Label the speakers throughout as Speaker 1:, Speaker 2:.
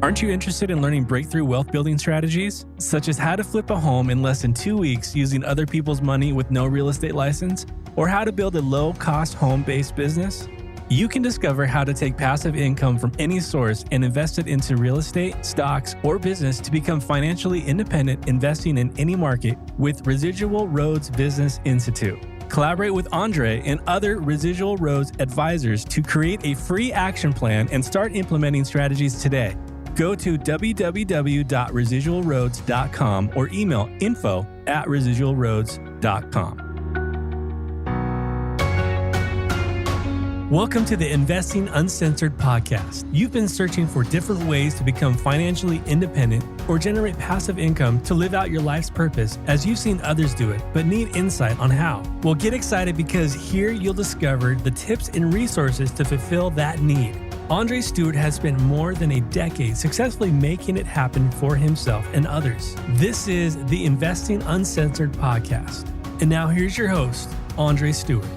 Speaker 1: Aren't you interested in learning breakthrough wealth building strategies, such as how to flip a home in less than 2 weeks using other people's money with no real estate license, or how to build a low-cost home-based business? You can discover how to take passive income from any source and invest it into real estate, stocks, or business to become financially independent investing in any market with Residual Roads Business Institute. Collaborate with Andre and other Residual Roads advisors to create a free action plan and start implementing strategies today. Go to www.residualroads.com or email info@residualroads.com. Welcome to the Investing Uncensored podcast. You've been searching for different ways to become financially independent or generate passive income to live out your life's purpose as you've seen others do it, but need insight on how. Well, get excited because here you'll discover the tips and resources to fulfill that need. Andre Stewart has spent more than a decade successfully making it happen for himself and others. This is the Investing Uncensored podcast. And now here's your host, Andre Stewart.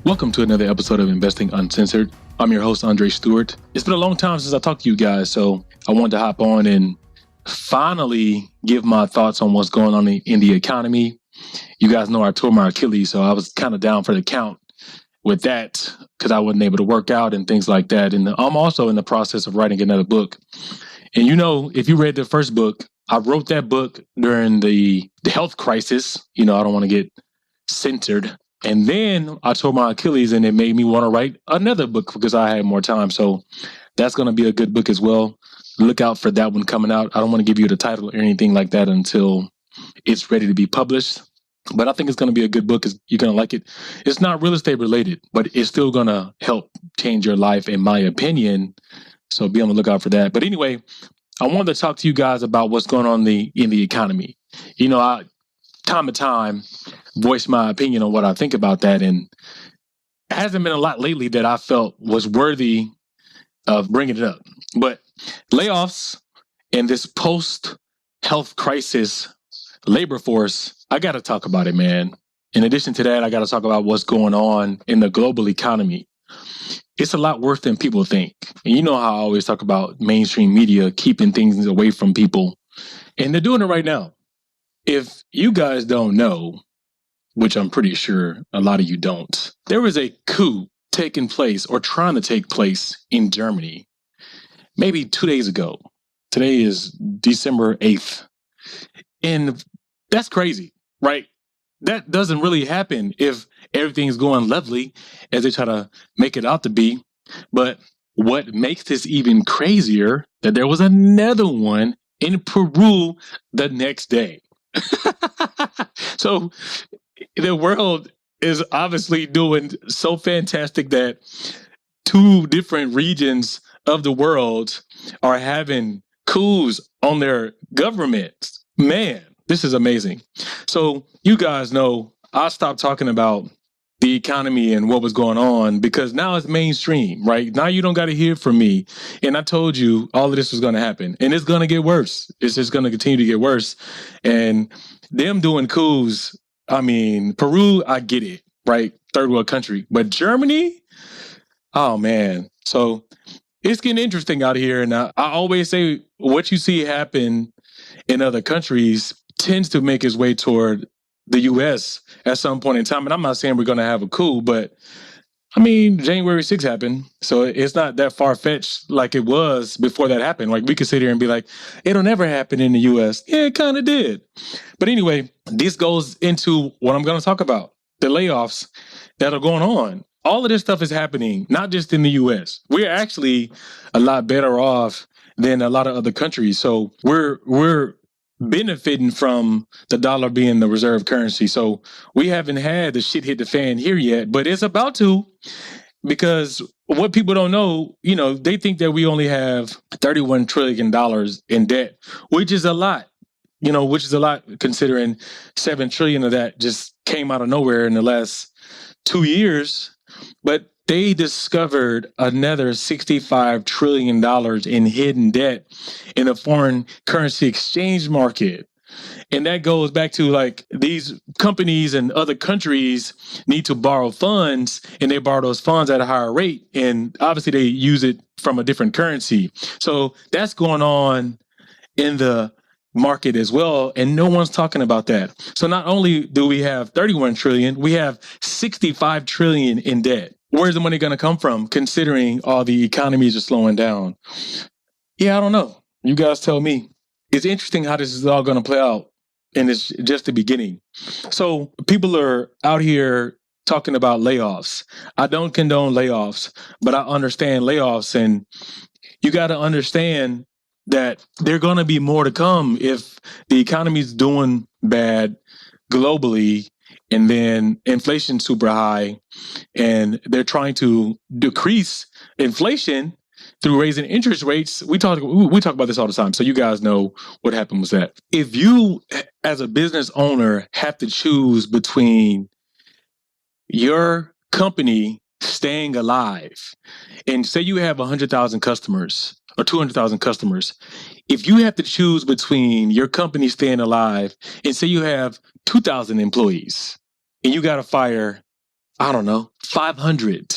Speaker 2: Welcome to another episode of Investing Uncensored. I'm your host, Andre Stewart. It's been a long time since I talked to you guys, so I wanted to hop on and finally give my thoughts on what's going on in the economy. You guys know I tore my Achilles, so I was kind of down for the count with that because I wasn't able to work out and things like that. And I'm also in the process of writing another book. And you know, if you read the first book, I wrote that book during the health crisis. You know, I don't want to get censored. And then I tore my Achilles and it made me want to write another book because I had more time. So that's going to be a good book as well. Look out for that one coming out. I don't want to give you the title or anything like that until it's ready to be published. But I think it's going to be a good book. You're going to like it. It's not real estate related, but it's still going to help change your life, in my opinion. So be on the lookout for that. But anyway, I wanted to talk to you guys about what's going on in the economy. You know, I time to time voice my opinion on what I think about that. And it hasn't been a lot lately that I felt was worthy of bringing it up. But layoffs and this post-health crisis labor force, I got to talk about it, man. In addition to that, I got to talk about what's going on in the global economy. It's a lot worse than people think. And you know how I always talk about mainstream media keeping things away from people. And they're doing it right now. If you guys don't know, which I'm pretty sure a lot of you don't, there was a coup taking place or trying to take place in Germany maybe 2 days ago. Today is December 8th. And that's crazy, right? That doesn't really happen if everything's going lovely as they try to make it out to be. But what makes this even crazier, that there was another one in Peru the next day. So the world is obviously doing so fantastic that two different regions of the world are having coups on their governments. Man, this is amazing. So you guys know I stopped talking about the economy and what was going on because now it's mainstream, right? Now you don't got to hear from me. And I told you all of this was going to happen and it's going to get worse. It's just going to continue to get worse. And them doing coups, I mean, Peru, I get it, right? Third world country. But Germany, oh man. So it's getting interesting out here. And I always say what you see happen in other countries tends to make its way toward the U.S. at some point in time. And I'm not saying we're going to have a coup, but I mean, January 6th happened. So it's not that far-fetched like it was before that happened. Like we could sit here and be like, it'll never happen in the U.S. Yeah, it kind of did. But anyway, this goes into what I'm going to talk about, the layoffs that are going on. All of this stuff is happening, not just in the U.S. We're actually a lot better off than a lot of other countries. So we're benefiting from the dollar being the reserve currency. So we haven't had the shit hit the fan here yet, but it's about to, because what people don't know, you know, they think that we only have $31 trillion in debt, which is a lot, you know, which is a lot considering 7 trillion of that just came out of nowhere in the last 2 years. But they discovered another $65 trillion in hidden debt in the foreign currency exchange market. And that goes back to like these companies and other countries need to borrow funds, and they borrow those funds at a higher rate. And obviously they use it from a different currency. So that's going on in the market as well. And no one's talking about that. So not only do we have 31 trillion, we have 65 trillion in debt. Where's the money going to come from, considering all the economies are slowing down? Yeah, I don't know. You guys tell me. It's interesting how this is all going to play out. And it's just the beginning. So people are out here talking about layoffs. I don't condone layoffs, but I understand layoffs. And you got to understand that there are going to be more to come if the economy is doing bad globally, and then inflation's super high, and they're trying to decrease inflation through raising interest rates. We talk about this all the time, so you guys know what happened with that. If you, as a business owner, have to choose between your company staying alive, and say you have 100,000 customers or 200,000 customers, if you have to choose between your company staying alive and say you have 2,000 employees and you got to fire, I don't know, 500.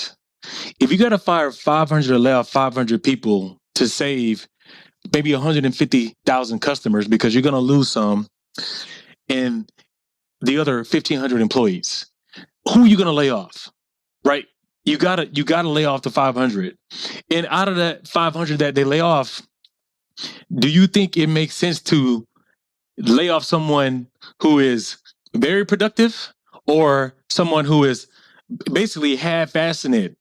Speaker 2: If you got to fire 500 or lay off 500 people to save maybe 150,000 customers, because you're going to lose some, and the other 1,500 employees, who are you going to lay off, right? You gotta lay off the 500. And out of that 500 that they lay off, do you think it makes sense to lay off someone who is very productive, or someone who is basically half-assing it?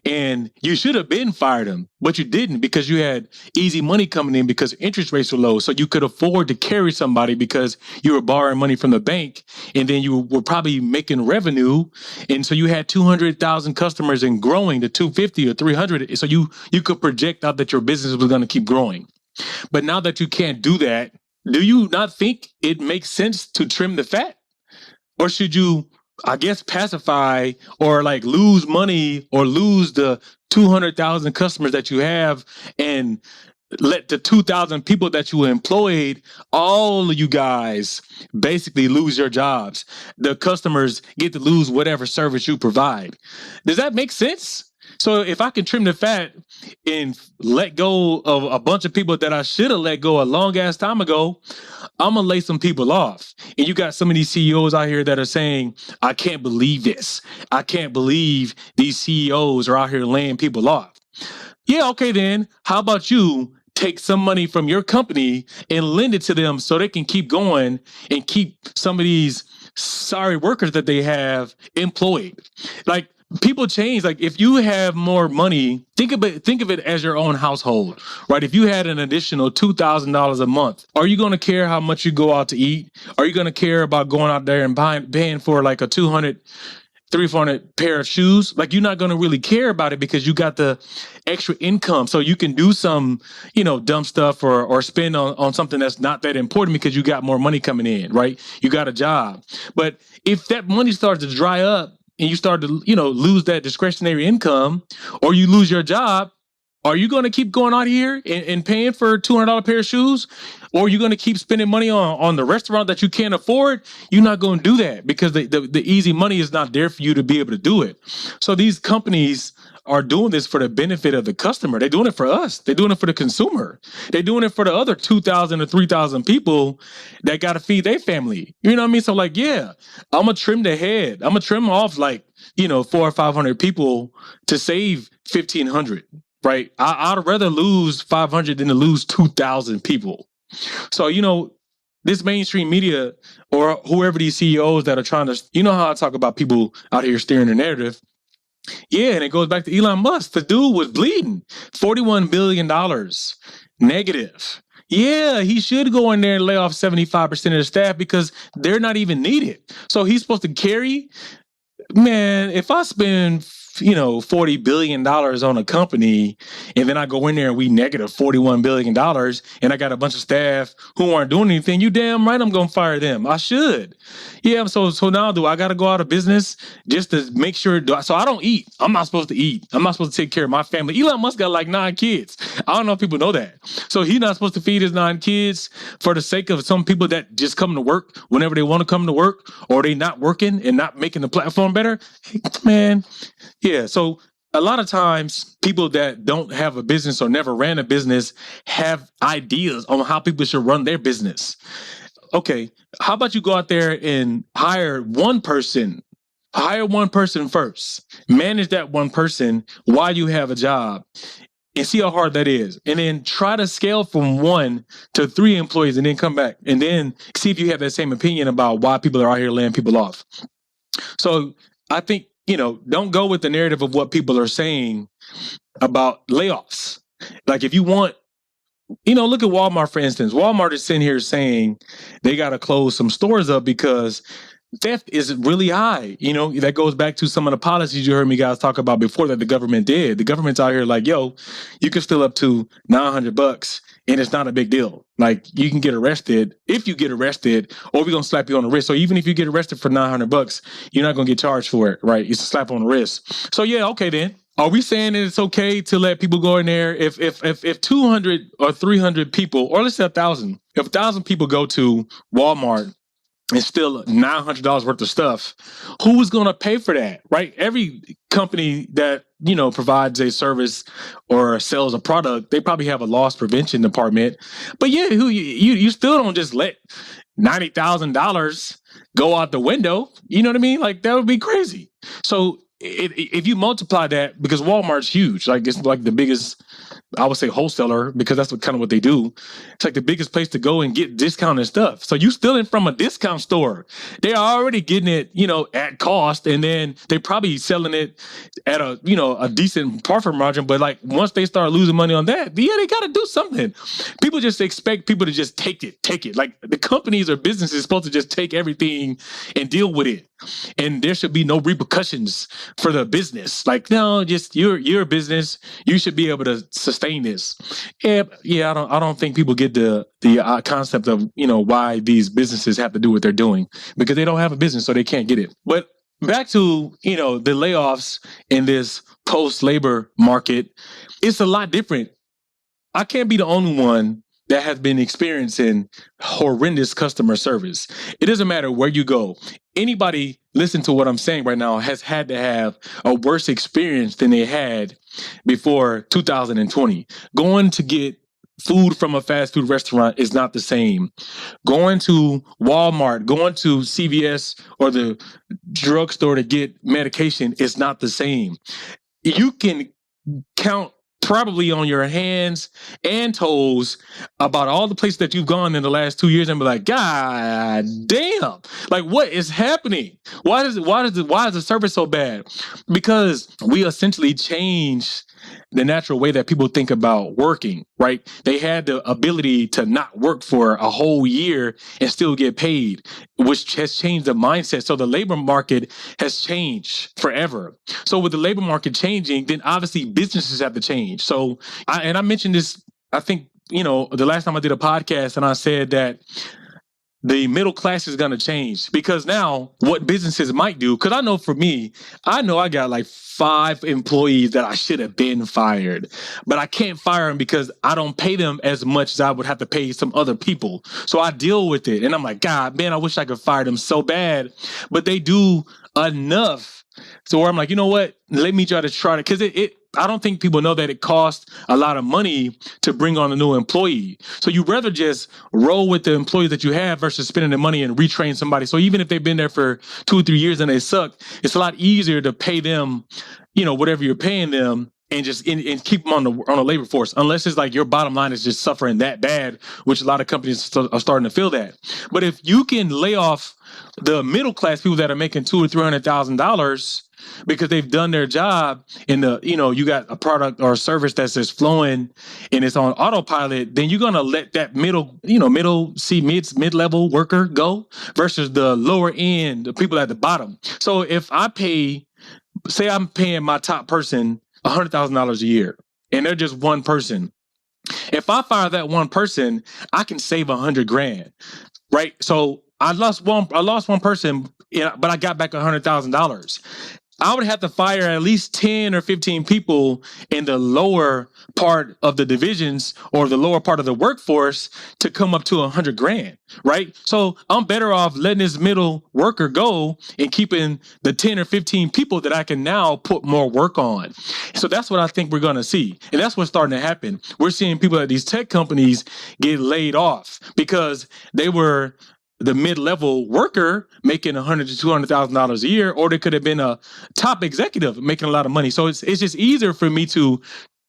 Speaker 2: And you should have been fired them, but you didn't, because you had easy money coming in because interest rates were low. So you could afford to carry somebody because you were borrowing money from the bank, and then you were probably making revenue. And so you had 200,000 customers and growing to 250 or 300. So you could project out that your business was going to keep growing. But now that you can't do that, do you not think it makes sense to trim the fat? Or should you, I guess, pacify or like lose money or lose the 200,000 customers that you have and let the 2,000 people that you employed, all of you guys basically lose your jobs? The customers get to lose whatever service you provide. Does that make sense? So if I can trim the fat and let go of a bunch of people that I should have let go a long ass time ago, I'm going to lay some people off. And you got some of these CEOs out here that are saying, I can't believe this. I can't believe these CEOs are out here laying people off. Yeah, okay then. How about you take some money from your company and lend it to them so they can keep going and keep some of these sorry workers that they have employed? Like, people change. Like, if you have more money, think of it as your own household, right? If you had an additional $2,000 a month, are you going to care how much you go out to eat? Are you going to care about going out there and paying for like a 200, 300 pair of shoes? Like, you're not going to really care about it because you got the extra income. So you can do some, dumb stuff or spend on something that's not that important because you got more money coming in, right? You got a job. But if that money starts to dry up, and you start to, lose that discretionary income, or you lose your job, are you going to keep going out here and paying for a $200 pair of shoes? Or are you going to keep spending money on the restaurant that you can't afford? You're not going to do that because the easy money is not there for you to be able to do it. So these companies are doing this for the benefit of the customer. They're doing it for us. They're doing it for the consumer. They're doing it for the other 2,000 or 3,000 people that got to feed their family. You know what I mean? So like, yeah, I'm going to trim the head. I'm going to trim off like, 400 or 500 people to save 1,500, right? I'd rather lose 500 than to lose 2,000 people. So, this mainstream media or whoever these CEOs that are trying to, how I talk about people out here steering the narrative. Yeah, and it goes back to Elon Musk. The dude was bleeding $41 billion negative. Yeah, he should go in there and lay off 75% of the staff because they're not even needed. So he's supposed to carry, man, if I spend $40 billion on a company, and then I go in there and we negative $41 billion, and I got a bunch of staff who aren't doing anything, you damn right I'm gonna fire them. I should. Yeah, so now do I gotta go out of business just to make sure? So I don't eat. I'm not supposed to eat. I'm not supposed to take care of my family. Elon Musk got like 9 kids. I don't know if people know that. So he's not supposed to feed his 9 kids for the sake of some people that just come to work whenever they want to come to work, or they not working and not making the platform better. Man, yeah. So a lot of times people that don't have a business or never ran a business have ideas on how people should run their business. Okay, how about you go out there and hire one person first, manage that one person while you have a job, and see how hard that is. And then try to scale from 1 to 3 employees, and then come back and then see if you have that same opinion about why people are out here laying people off. So I think, don't go with the narrative of what people are saying about layoffs. Like if you want, look at Walmart, for instance. Walmart is sitting here saying they got to close some stores up because theft is really high. That goes back to some of the policies you heard me guys talk about before that the government did. The government's out here like, yo, you can steal up to $900 and it's not a big deal. Like you can get arrested if you get arrested, or we're going to slap you on the wrist. So even if you get arrested for $900, you're not going to get charged for it, right? It's a slap on the wrist. So yeah, okay then. Are we saying that it's okay to let people go in there if 200 or 300 people, or let's say 1,000, if 1,000 people go to Walmart and steal $900 worth of stuff, who is going to pay for that, right? Every company that, provides a service or sells a product, they probably have a loss prevention department. But yeah, you still don't just let $90,000 go out the window. You know what I mean? Like that would be crazy. So if you multiply that, because Walmart's huge, like it's like the biggest, I would say, wholesaler, because that's kind of what they do. It's like the biggest place to go and get discounted stuff. So you stealing from a discount store. They're already getting it, at cost, and then they probably selling it at a decent profit margin. But like once they start losing money on that, yeah, they got to do something. People just expect people to just take it. Like the companies or businesses supposed to just take everything and deal with it. And there should be no repercussions for the business. Like, no, just you're a business. You should be able to sustain this. Yeah. I don't think people get the concept of why these businesses have to do what they're doing, because they don't have a business, so they can't get it. But back to the layoffs in this post-labor market, it's a lot different. I can't be the only one that has been experiencing horrendous customer service. It doesn't matter where you go. Anybody listen to what I'm saying right now has had to have a worse experience than they had before 2020. Going to get food from a fast food restaurant is not the same. Going to Walmart, going to CVS or the drugstore to get medication is not the same. You can count probably on your hands and toes about all the places that you've gone in the last 2 years and be like, God damn, like what is happening? Why is the service so bad? Because we essentially changed the natural way that people think about working, right? They had the ability to not work for a whole year and still get paid, which has changed the mindset. So the labor market has changed forever. So with the labor market changing, then obviously businesses have to change. So I mentioned this, I think, the last time I did a podcast, and I said that the middle class is going to change, because now what businesses might do, because I know for me, I got like 5 employees that I should have been fired, but I can't fire them because I don't pay them as much as I would have to pay some other people. So I deal with it. And I'm like, God, man, I wish I could fire them so bad, but they do enough. So where I'm like, you know what? Let me try to because I don't think people know that it costs a lot of money to bring on a new employee. So you rather just roll with the employees that you have versus spending the money and retrain somebody. So even if they've been there for 2 or 3 years and they suck, it's a lot easier to pay them, whatever you're paying them, and just and keep them on the labor force, unless it's like your bottom line is just suffering that bad, which a lot of companies are starting to feel that. But if you can lay off the middle class people that are making $200,000 or $300,000 because they've done their job, and you got a product or a service that's just flowing and it's on autopilot, then you're gonna let that mid-level worker go versus the lower end, the people at the bottom. So if I pay say I'm paying my top person $100,000 a year, and they're just one person. If I fire that one person, I can save $100,000, right? So I lost one person, but I got back $100,000. I would have to fire at least 10 or 15 people in the lower part of the divisions or the lower part of the workforce to come up to $100,000, right? So I'm better off letting this middle worker go and keeping the 10 or 15 people that I can now put more work on. So that's what I think we're going to see. And that's what's starting to happen. We're seeing people at these tech companies get laid off because they were the mid-level worker making $100,000 to $200,000 a year, or they could have been a top executive making a lot of money. So it's just easier for me to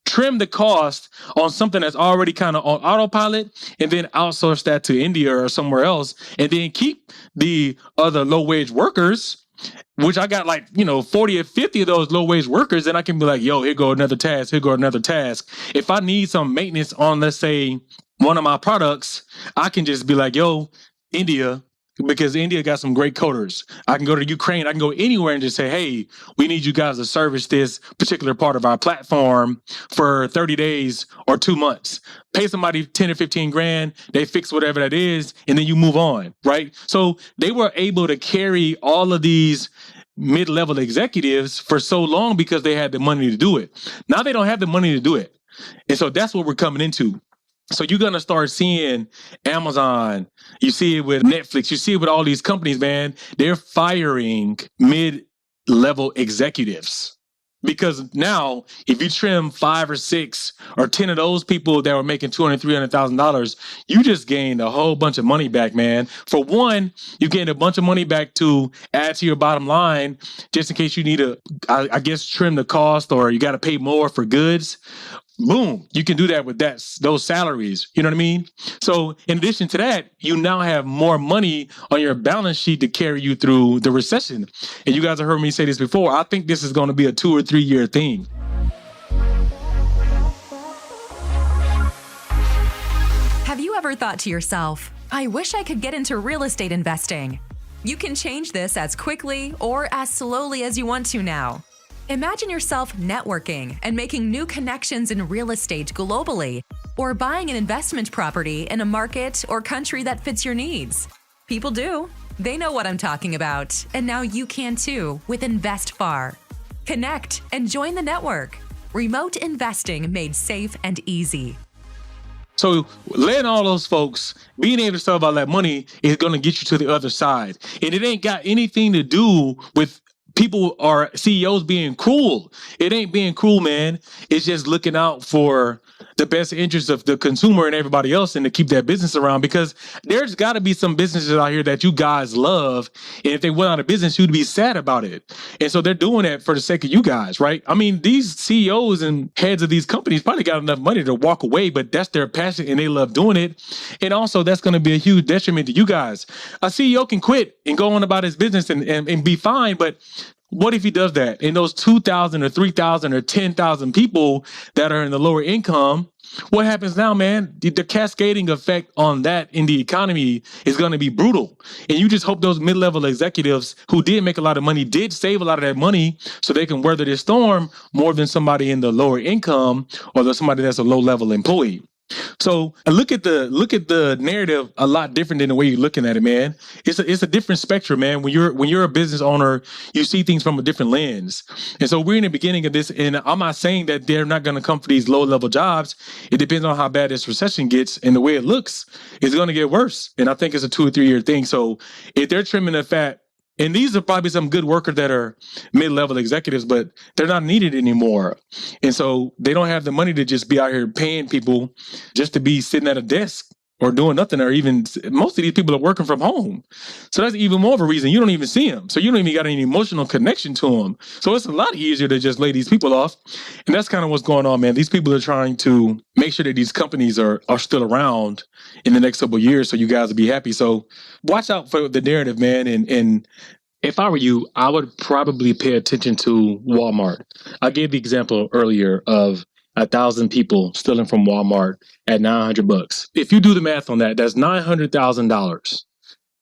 Speaker 2: trim the cost on something that's already kind of on autopilot and then outsource that to India or somewhere else, and then keep the other low-wage workers, which I got 40 or 50 of those low-wage workers, and I can be like, yo, here go another task, here go another task. If I need some maintenance on, let's say, one of my products, I can just be like, yo, India, because India got some great coders. I can go to Ukraine. I can go anywhere and just say, hey, we need you guys to service this particular part of our platform for 30 days or 2 months. Pay somebody 10 or 15 grand. They fix whatever that is, and then you move on, right? So they were able to carry all of these mid-level executives for so long because they had the money to do it. Now they don't have the money to do it. And so that's what we're coming into. So you're going to start seeing Amazon, you see it with Netflix, you see it with all these companies, man. They're firing mid-level executives. Because now, if you trim 5 or 6 or 10 of those people that were making $200,000, $300,000, you just gained a whole bunch of money back, man. For one, you gained a bunch of money back to add to your bottom line, just in case you need to, I guess, trim the cost or you got to pay more for goods. Boom, you can do that with those salaries. You know what I mean? So in addition to that, you now have more money on your balance sheet to carry you through the recession. And you guys have heard me say this before. I think this is going to be a 2 or 3 year thing.
Speaker 3: Have you ever thought to yourself, I wish I could get into real estate investing? You can change this as quickly or as slowly as you want to now. Imagine yourself networking and making new connections in real estate globally, or buying an investment property in a market or country that fits your needs. People do. They know what I'm talking about, and now you can too with InvestFar. Connect and join the network. Remote investing made safe and easy.
Speaker 2: So letting all those folks, being able to sell all that money is going to get you to the other side. And it ain't got anything to do with people or CEOs being cruel. It ain't being cruel, man. It's just looking out for the best interests of the consumer and everybody else and to keep that business around, because there's got to be some businesses out here that you guys love. And if they went out of business, you'd be sad about it. And so they're doing that for the sake of you guys, right? I mean, these CEOs and heads of these companies probably got enough money to walk away, but that's their passion and they love doing it. And also that's going to be a huge detriment to you guys. A CEO can quit and go on about his business and be fine, but what if he does that? And those 2,000 or 3,000 or 10,000 people that are in the lower income, what happens now, man? The cascading effect on that in the economy is going to be brutal. And you just hope those mid-level executives who did make a lot of money did save a lot of that money so they can weather this storm more than somebody in the lower income or somebody that's a low-level employee. So look at the narrative a lot different than the way you're looking at it, man. It's a different spectrum, man. When you're a business owner, you see things from a different lens. And so we're in the beginning of this, and I'm not saying that they're not going to come for these low-level jobs. It depends on how bad this recession gets, and the way it looks, it's going to get worse. And I think it's a 2 or 3 year thing. So if they're trimming the fat, and these are probably some good workers that are mid-level executives, but they're not needed anymore. And so they don't have the money to just be out here paying people just to be sitting at a desk or doing nothing, or even most of these people are working from home. So that's even more of a reason you don't even see them. So you don't even got any emotional connection to them. So it's a lot easier to just lay these people off. And that's kind of what's going on, man. These people are trying to make sure that these companies are still around in the next couple of years so you guys will be happy. So watch out for the narrative, man. And if I were you, I would probably pay attention to Walmart. I gave the example earlier of 1,000 people stealing from Walmart at $900. If you do the math on that, that's $900,000.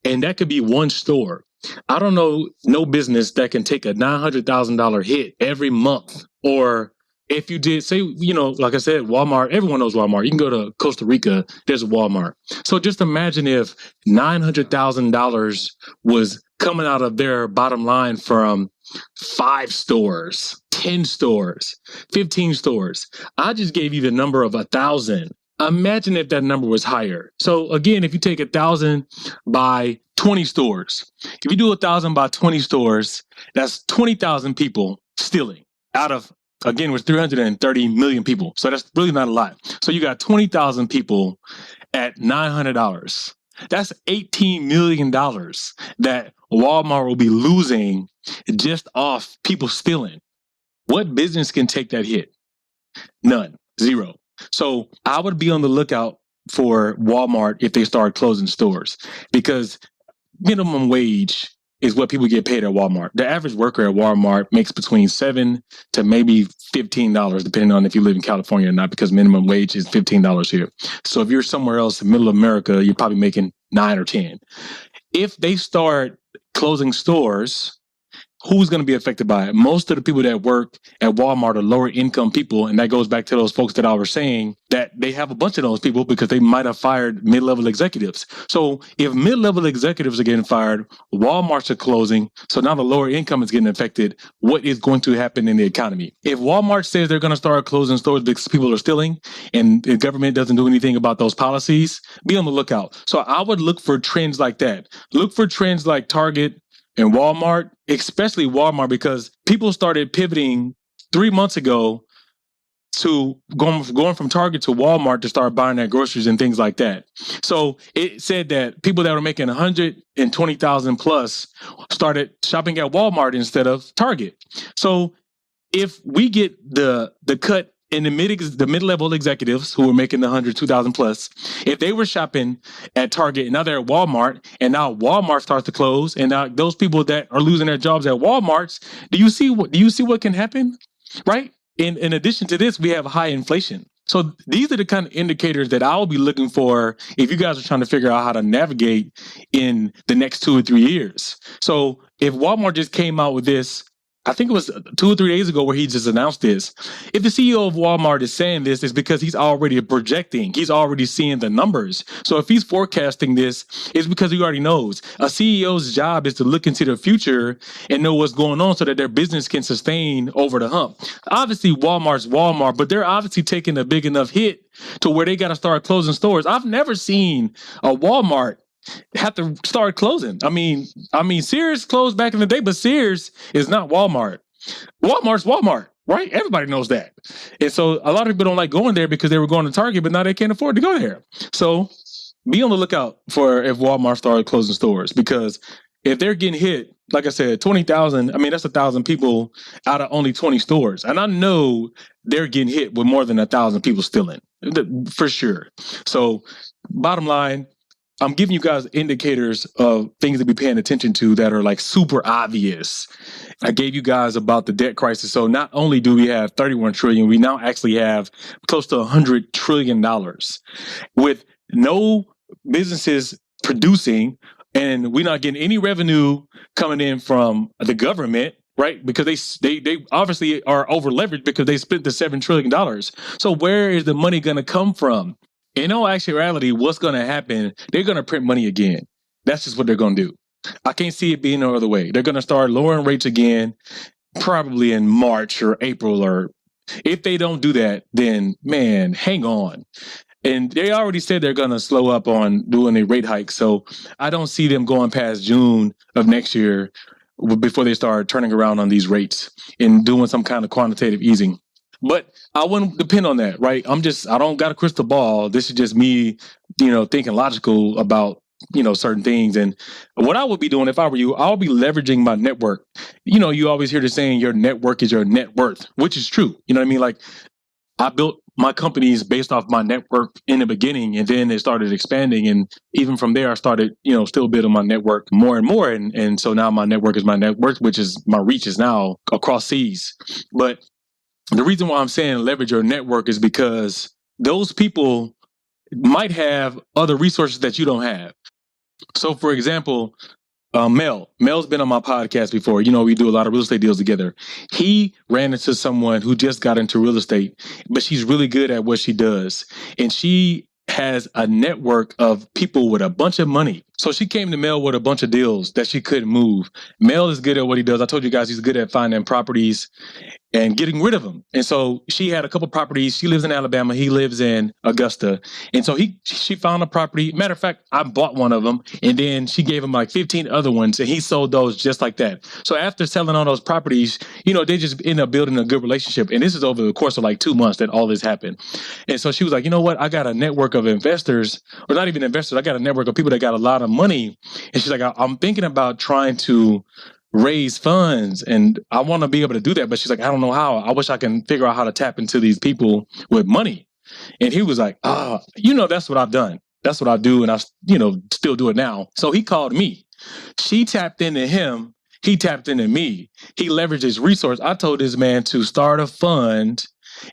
Speaker 2: And that could be one store. I don't know no business that can take a $900,000 hit every month. Or if you did, say, like I said, Walmart, everyone knows Walmart. You can go to Costa Rica, there's a Walmart. So just imagine if $900,000 was coming out of their bottom line from 5 stores, 10 stores, 15 stores. I just gave you the number of 1,000. Imagine if that number was higher. So again, if you take 1,000 by 20 stores, if you do 1,000 by 20 stores, that's 20,000 people stealing out of, again, with 330 million people. So that's really not a lot. So you got 20,000 people at $900. That's $18 million that Walmart will be losing just off people stealing. What business can take that hit? None. Zero. So I would be on the lookout for Walmart if they start closing stores, because minimum wage is what people get paid at Walmart. The average worker at Walmart makes between $7 to maybe $15, depending on if you live in California or not, because minimum wage is $15 here. So if you're somewhere else in middle America, you're probably making 9 or 10. If they start closing stores, who's going to be affected by it? Most of the people that work at Walmart are lower income people. And that goes back to those folks that I was saying that they have a bunch of those people because they might have fired mid-level executives. So if mid-level executives are getting fired, Walmarts are closing. So now the lower income is getting affected. What is going to happen in the economy? If Walmart says they're going to start closing stores because people are stealing and the government doesn't do anything about those policies, be on the lookout. So I would look for trends like that. Look for trends like Target and Walmart, especially Walmart, because people started pivoting 3 months ago to going from Target to Walmart to start buying their groceries and things like that. So it said that people that were making 120,000 plus started shopping at Walmart instead of Target. So if we get the cut in the mid-level executives who were making the 102,000 plus, if they were shopping at Target and now they're at Walmart, and now Walmart starts to close, and now those people that are losing their jobs at Walmarts, do you see what can happen? Right? In addition to this, we have high inflation. So these are the kind of indicators that I'll be looking for if you guys are trying to figure out how to navigate in the next 2 or 3 years. So if Walmart just came out with this, I think it was 2 or 3 days ago where he just announced this. If the CEO of Walmart is saying this, it's because he's already projecting. He's already seeing the numbers. So if he's forecasting this, it's because he already knows. A CEO's job is to look into the future and know what's going on so that their business can sustain over the hump. Obviously, Walmart's Walmart, but they're obviously taking a big enough hit to where they got to start closing stores. I've never seen a Walmart have to start closing. I mean, Sears closed back in the day, but Sears is not Walmart. Walmart's Walmart, right? Everybody knows that. And so a lot of people don't like going there because they were going to Target, but now they can't afford to go there. So be on the lookout for if Walmart started closing stores, because if they're getting hit, like I said, 20,000, that's 1,000 people out of only 20 stores. And I know they're getting hit with more than 1,000 people stealing, for sure. So bottom line, I'm giving you guys indicators of things to be paying attention to that are like super obvious. I gave you guys about the debt crisis. So not only do we have 31 trillion, we now actually have close to $100 trillion with no businesses producing, and we're not getting any revenue coming in from the government, right? Because they obviously are over leveraged because they spent the $7 trillion. So where is the money going to come from? In all actuality, what's going to happen, they're going to print money again. That's just what they're going to do. I can't see it being no other way. They're going to start lowering rates again, probably in March or April. Or if they don't do that, then, man, hang on. And they already said they're going to slow up on doing a rate hike. So I don't see them going past June of next year before they start turning around on these rates and doing some kind of quantitative easing. But I wouldn't depend on that, right? I don't got a crystal ball. This is just me, thinking logical about, certain things. And what I would be doing if I were you, I'll be leveraging my network. You always hear the saying, your network is your net worth, which is true. You know what I mean? Like, I built my companies based off my network in the beginning, and then it started expanding. And even from there, I started, still building my network more and more. And so now my network is my net worth, which is my reach is now across seas. But the reason why I'm saying leverage your network is because those people might have other resources that you don't have. So, for example, Mel's been on my podcast before. You know, we do a lot of real estate deals together. He ran into someone who just got into real estate, but she's really good at what she does. And she has a network of people with a bunch of money. So she came to Mel with a bunch of deals that she couldn't move. Mel is good at what he does. I told you guys he's good at finding properties and getting rid of them. And so she had a couple properties. She lives in Alabama. He lives in Augusta. And so she found a property. Matter of fact, I bought one of them, and then she gave him like 15 other ones, and he sold those just like that. So after selling all those properties, you know, they just end up building a good relationship. And this is over the course of like 2 months that all this happened. And so she was like, you know what? I got a network of investors, or not even investors. I got a network of people that got a lot of money. And she's like, I'm thinking about trying to raise funds, and I want to be able to do that. But she's like, I don't know how. I wish I can figure out how to tap into these people with money. And he was like, you know, that's what I've done. That's what I do. And I, you know, still do it now. So he called me. She tapped into him. He tapped into me. He leveraged his resource. I told this man to start a fund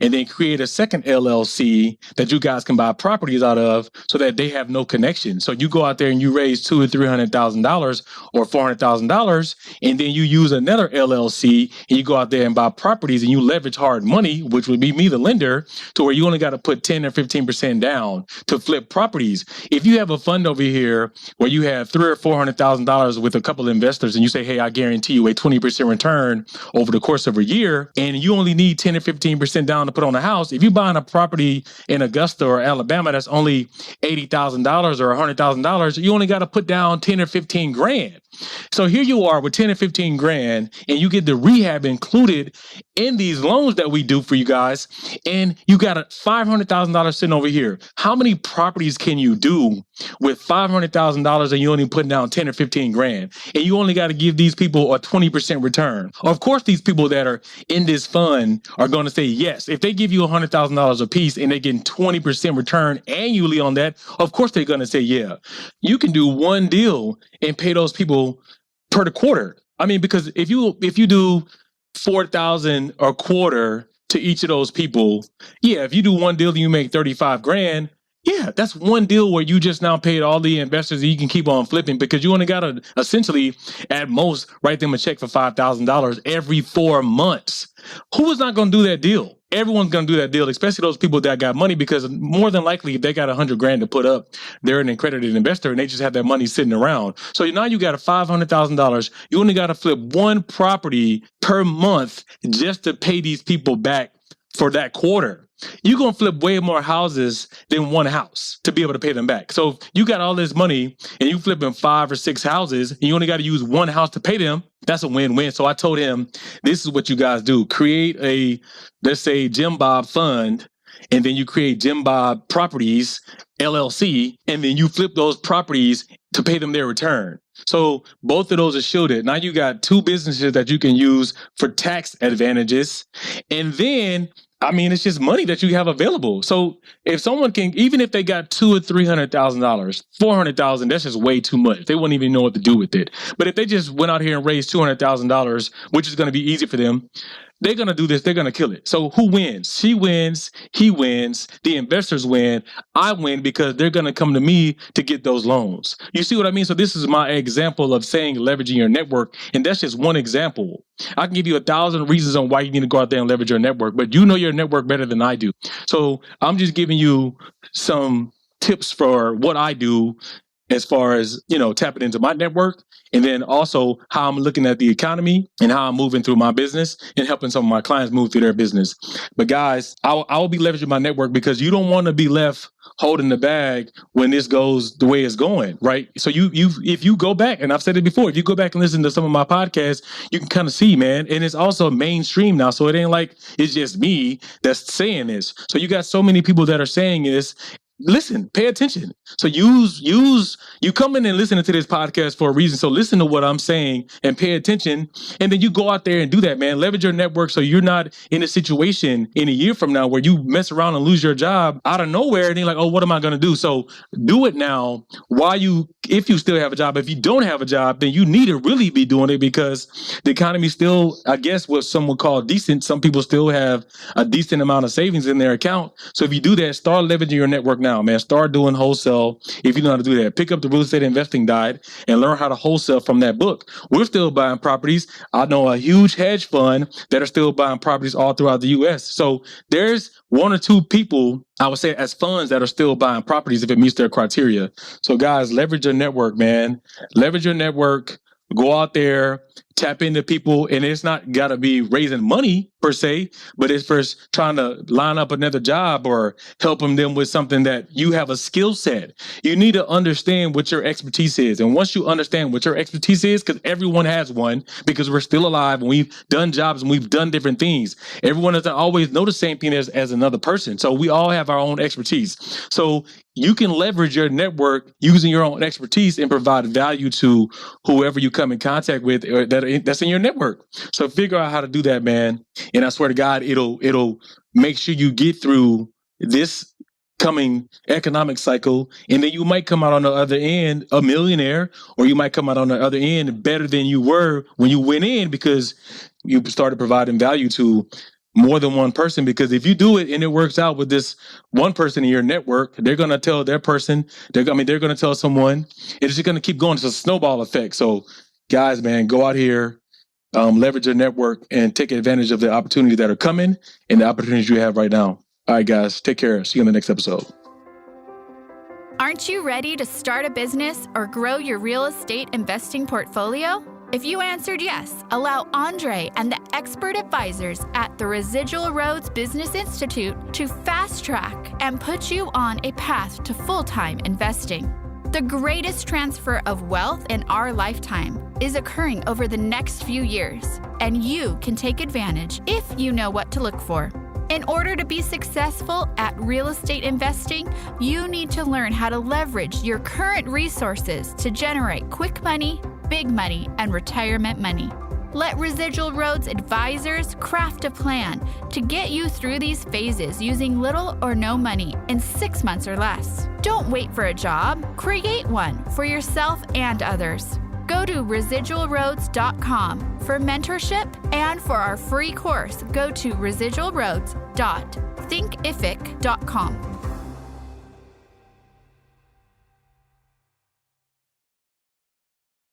Speaker 2: and then create a second LLC that you guys can buy properties out of so that they have no connection. So you go out there and you raise $200,000 or $300,000 or $400,000, and then you use another LLC and you go out there and buy properties and you leverage hard money, which would be me, the lender, to where you only got to put 10 or 15% down to flip properties. If you have a fund over here where you have $300,000 or $400,000 with a couple of investors and you say, hey, I guarantee you a 20% return over the course of a year, and you only need 10 or 15% down to put on a house. If you're buying a property in Augusta or Alabama that's only $80,000 or $100,000, you only got to put down 10 or 15 grand. So here you are with 10 or 15 grand, and you get the rehab included in these loans that we do for you guys, and you got a $500,000 sitting over here. How many properties can you do with $500,000 and you only putting down 10 or 15 grand? And you only got to give these people a 20% return. Of course, these people that are in this fund are going to say yes. If they give you $100,000 a piece and they're getting 20% return annually on that, of course they're going to say yeah. You can do one deal and pay those people per the quarter. I mean, because if you do $4,000 a quarter to each of those people, yeah, if you do one deal and you make 35 grand, yeah, that's one deal where you just now paid all the investors and you can keep on flipping, because you only got to essentially at most write them a check for $5,000 every 4 months. Who is not going to do that deal? Everyone's going to do that deal, especially those people that got money, because more than likely, if they got $100 grand to put up, they're an accredited investor and they just have that money sitting around. So now you got a $500,000. You only got to flip one property per month just to pay these people back for that quarter. You're going to flip way more houses than one house to be able to pay them back. So if you got all this money and you flipping 5 or 6 houses and you only got to use one house to pay them, that's a win-win. So I told him, this is what you guys do. Create a, let's say, Jim Bob fund, and then you create Jim Bob Properties, LLC, and then you flip those properties to pay them their return. So both of those are shielded. Now you got 2 businesses that you can use for tax advantages. And then, I mean, it's just money that you have available. So if someone can, even if they got $200,000 or $300,000, $400,000, that's just way too much. They wouldn't even know what to do with it. But if they just went out here and raised $200,000, which is going to be easy for them, they're going to do this. They're going to kill it. So who wins? She wins. He wins. The investors win. I win because they're going to come to me to get those loans. You see what I mean? So this is my example of saying leveraging your network. And that's just one example. I can give you 1,000 reasons on why you need to go out there and leverage your network, but you know your network better than I do. So I'm just giving you some tips for what I do as far as, you know, tapping into my network, and then also how I'm looking at the economy and how I'm moving through my business and helping some of my clients move through their business. But guys, I'll be leveraging my network, because you don't want to be left holding the bag when this goes the way it's going, right? So if you go back, and I've said it before, if you go back and listen to some of my podcasts, you can kind of see, man, and it's also mainstream now. So it ain't like it's just me that's saying this. So you got so many people that are saying this. Listen, pay attention. So you come in and listen to this podcast for a reason. So listen to what I'm saying and pay attention. And then you go out there and do that, man. Leverage your network so you're not in a situation in a year from now where you mess around and lose your job out of nowhere. And you're like, oh, what am I going to do? So do it now if you still have a job. If you don't have a job, then you need to really be doing it, because the economy still, I guess, what some would call decent. Some people still have a decent amount of savings in their account. So if you do that, start leveraging your network now, man. Start doing wholesale if you know how to do that. Pick up the real estate investing diet and learn how to wholesale from that book. We're still buying properties. I know a huge hedge fund that are still buying properties all throughout the U.S. So there's one or two people, I would say, as funds that are still buying properties if it meets their criteria. So guys, leverage your network, man. Leverage your network. Go out there, tap into people, and it's not got to be raising money per se, but it's first trying to line up another job or helping them with something that you have a skill set. You need to understand what your expertise is. And once you understand what your expertise is, because everyone has one, because we're still alive and we've done jobs and we've done different things. Everyone doesn't always know the same thing as another person. So we all have our own expertise. So you can leverage your network using your own expertise and provide value to whoever you come in contact with or that's in your network. So figure out how to do that, man. And I swear to God, it'll make sure you get through this coming economic cycle, and then you might come out on the other end a millionaire, or you might come out on the other end better than you were when you went in because you started providing value to more than one person. Because if you do it and it works out with this one person in your network, they're going to tell their person, they're going to tell someone. It's just going to keep going. It's a snowball effect. So guys, man, go out here, leverage your network and take advantage of the opportunities that are coming and the opportunities you have right now. All right, guys, take care. See you in the next episode.
Speaker 4: Aren't you ready to start a business or grow your real estate investing portfolio? If you answered yes, allow Andre and the expert advisors at the Residual Roads Business Institute to fast track and put you on a path to full-time investing. The greatest transfer of wealth in our lifetime is occurring over the next few years, and you can take advantage if you know what to look for. In order to be successful at real estate investing, you need to learn how to leverage your current resources to generate quick money, big money, and retirement money. Let Residual Roads advisors craft a plan to get you through these phases using little or no money in 6 months or less. Don't wait for a job. Create one for yourself and others. Go to residualroads.com for mentorship, and for our free course, go to residualroads.thinkific.com.